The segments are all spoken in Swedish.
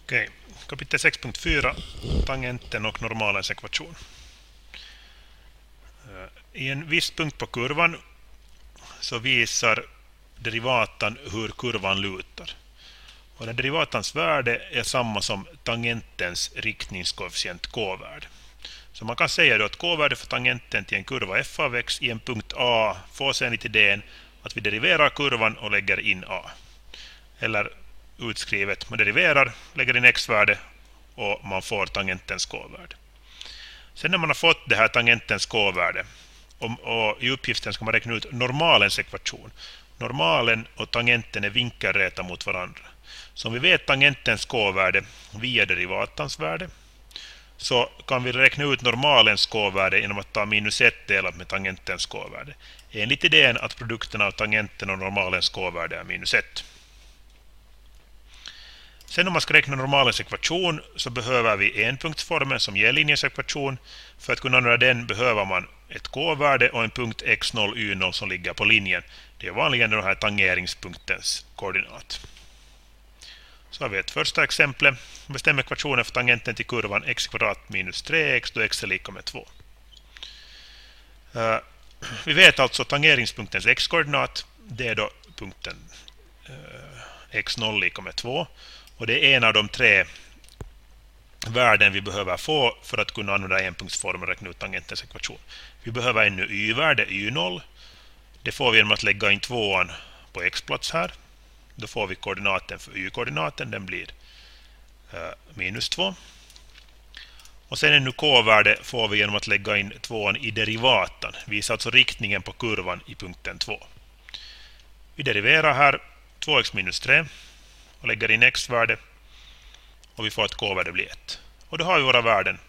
Okej, kapitel 6.4, tangenten och normalens ekvation. I en viss punkt på kurvan så visar derivatan hur kurvan lutar. Och den derivatans värde är samma som tangentens riktningskoefficient k-värde. Så man kan säga då att k-värde för tangenten till en kurva f av x i en punkt A får sig enligt idén att vi deriverar kurvan och lägger in a. Eller utskrivet, man deriverar, lägger in x-värde och man får tangentens k-värde. Sen när man har fått det här tangentens k-värde och i uppgiften ska man räkna ut normalens ekvation. Normalen och tangenten är vinkelräta mot varandra. Så om vi vet tangentens k-värde via derivatans värde så kan vi räkna ut normalens k-värde genom att ta minus 1 delat med tangentens k-värde. Enligt idén att produkten av tangenten och normalens k-värde är minus 1. Sen om man ska räkna normalens ekvation så behöver vi enpunktsformen som ger linjens ekvation. För att kunna använda den behöver man ett k-värde och en punkt x0, y0 som ligger på linjen. Det är vanligen den här tangeringspunktens koordinat. Så har vi ett första exempel. Bestäm ekvationen för tangenten till kurvan x² minus 3x då x är lika med 2. Vi vet alltså tangeringspunktens x-koordinat. Det är då punkten x0 lika med 2. Och det är en av de tre värden vi behöver få för att kunna använda enpunktsformen och räkna ut tangentens ekvation. Vi behöver ännu y-värde, y0. Det får vi genom att lägga in 2an på x-plats här. Då får vi koordinaten för y-koordinaten, den blir minus 2. Och sen ännu k-värde får vi genom att lägga in 2an i derivatan. Visar alltså riktningen på kurvan i punkten 2. Vi deriverar här 2x minus 3 och lägger in x-värde och vi får att k-värde blir 1. Och då har vi våra värden.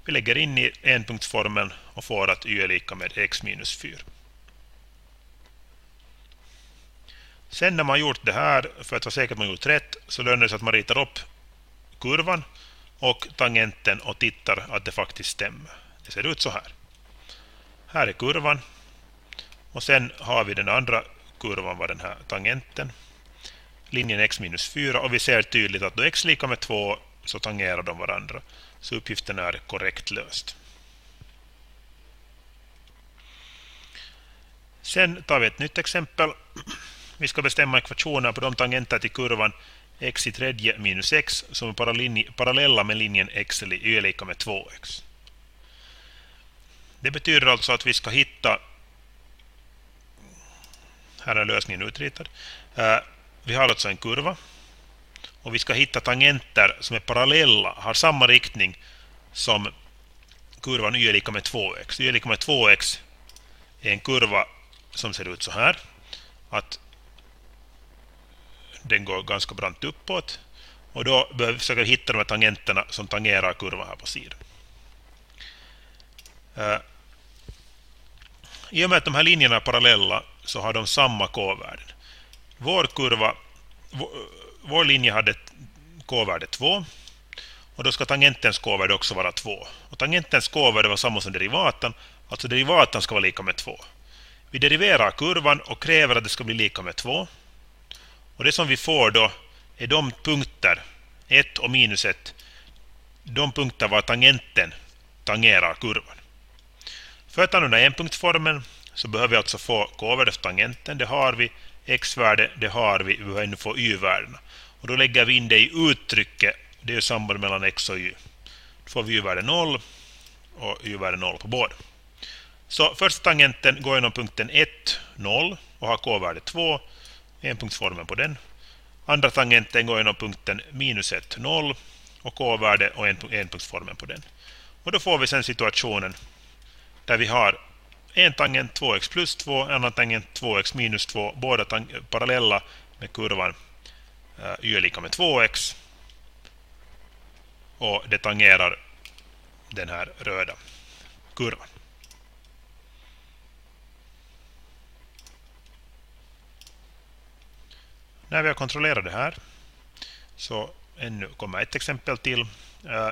Vi lägger in i enpunktsformeln och får att y är lika med x minus 4. Sen när man gjort det här, för att vara säker att man gjort rätt, så lönar det sig att man ritar upp kurvan och tangenten och tittar att det faktiskt stämmer. Det ser ut så här. Här är kurvan och sen har vi den andra kurvan var den här tangenten. Linjen x minus 4 och vi ser tydligt att då x lika med 2 så tangerar de varandra. Så uppgiften är korrekt löst. Sen tar vi ett nytt exempel. Vi ska bestämma ekvationen på de tangenter till kurvan x i tredje minus x som är parallella med linjen x är lika med 2x. Det betyder alltså att vi ska hitta, här är lösningen utritad. Vi har alltså en kurva och vi ska hitta tangenter som är parallella, har samma riktning som kurvan y är lika med 2x. Y är lika med 2x är en kurva som ser ut så här. Att den går ganska brant uppåt. Och då behöver vi försöka hitta de här tangenterna som tangerar kurvan här på sidan. I och med att de här linjerna är parallella så har de samma k-värden. Vår linje hade k-värde 2. Och då ska tangentens k-värde också vara 2. Och tangentens k-värde var samma som derivatan. Alltså derivatan ska vara lika med 2. Vi deriverar kurvan och kräver att det ska bli lika med 2. Och det som vi får då är de punkter 1 och minus 1. De punkter var tangenten tangerar kurvan. För att använda enpunktsformen så behöver vi alltså få k-värde för tangenten. Det har vi. X-värde, det har vi. Vi behöver nu få y-värdena. Och då lägger vi in det i uttrycket. Det är samband mellan x och y. Då får vi y-värde 0 och y-värde 0 på båda. Så första tangenten går genom punkten 1, 0 och har k-värde 2. Enpunktsformen på den. Andra tangenten går genom punkten minus 1, 0 och k-värde och enpunktsformen på den. Och då får vi sen situationen där vi har en tangent 2x plus 2, en annan tangent 2x minus 2, båda parallella med kurvan y är lika med 2x. Och det tangerar den här röda kurvan. När vi har kontrollerat det här så ännu kommer ett exempel till.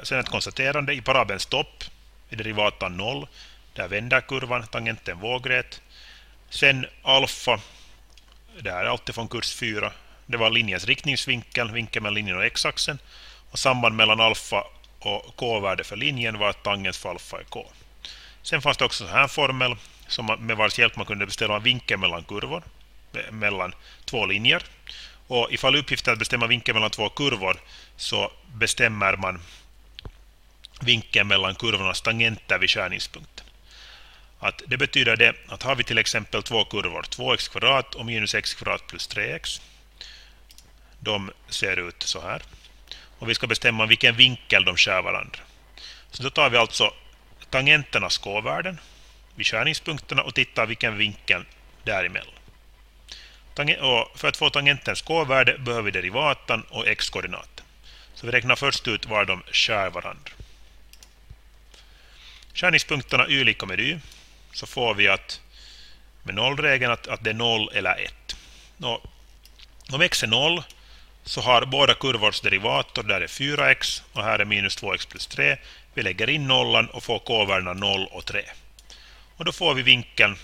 Sen ett konstaterande i parabelns topp i derivatan 0. Där vänder kurvan, tangenten vågrätt. Sen alfa, det här är alltid från kurs 4. Det var linjens riktningsvinkel, vinkeln mellan linjen och x-axeln. Och samband mellan alfa och k-värde för linjen var att tangens för alfa är k. Sen fanns det också en här formel som med vars hjälp man kunde bestämma vinkeln mellan kurvor, mellan två linjer. Och ifall uppgiften är att bestämma vinkeln mellan två kurvor så bestämmer man vinkeln mellan kurvornas tangenter vid skärningspunkten. Att det betyder det att har vi till exempel två kurvor, 2x² och minus x² plus 3x. De ser ut så här. Och vi ska bestämma vilken vinkel de skär varandra. Så då tar vi alltså tangenternas k-värden vid skärningspunkterna och tittar vilken vinkel däremellan. Och för att få tangentens k-värde behöver vi derivaten och x-koordinaten. Så vi räknar först ut var de skär varandra. Skärningspunkterna y lika med y, så får vi att med nollregeln att det är 0 eller 1. Om x är 0 så har båda kurvors derivator, där är 4x och här är minus 2x plus 3. Vi lägger in nollan och får k-värdena 0 och 3. Och då får vi vinkeln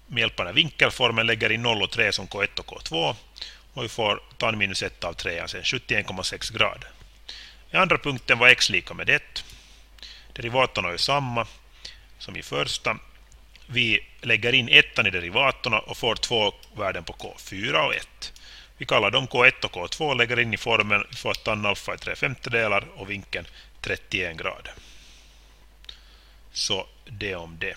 med hjälp av den vinkelformen, lägger in 0 och 3 som k1 och k2. Och vi får tan minus 1 av 3, alltså 71,6 grader. I andra punkten var x lika med 1. Derivatorna är samma som i första. Vi lägger in 1 i derivatorna och får två värden på k, 4 och 1. Vi kallar dem k1 och k2, lägger in i formeln, vi får att tan alfa är 3/5 och vinkeln 31 grader. Så det om det.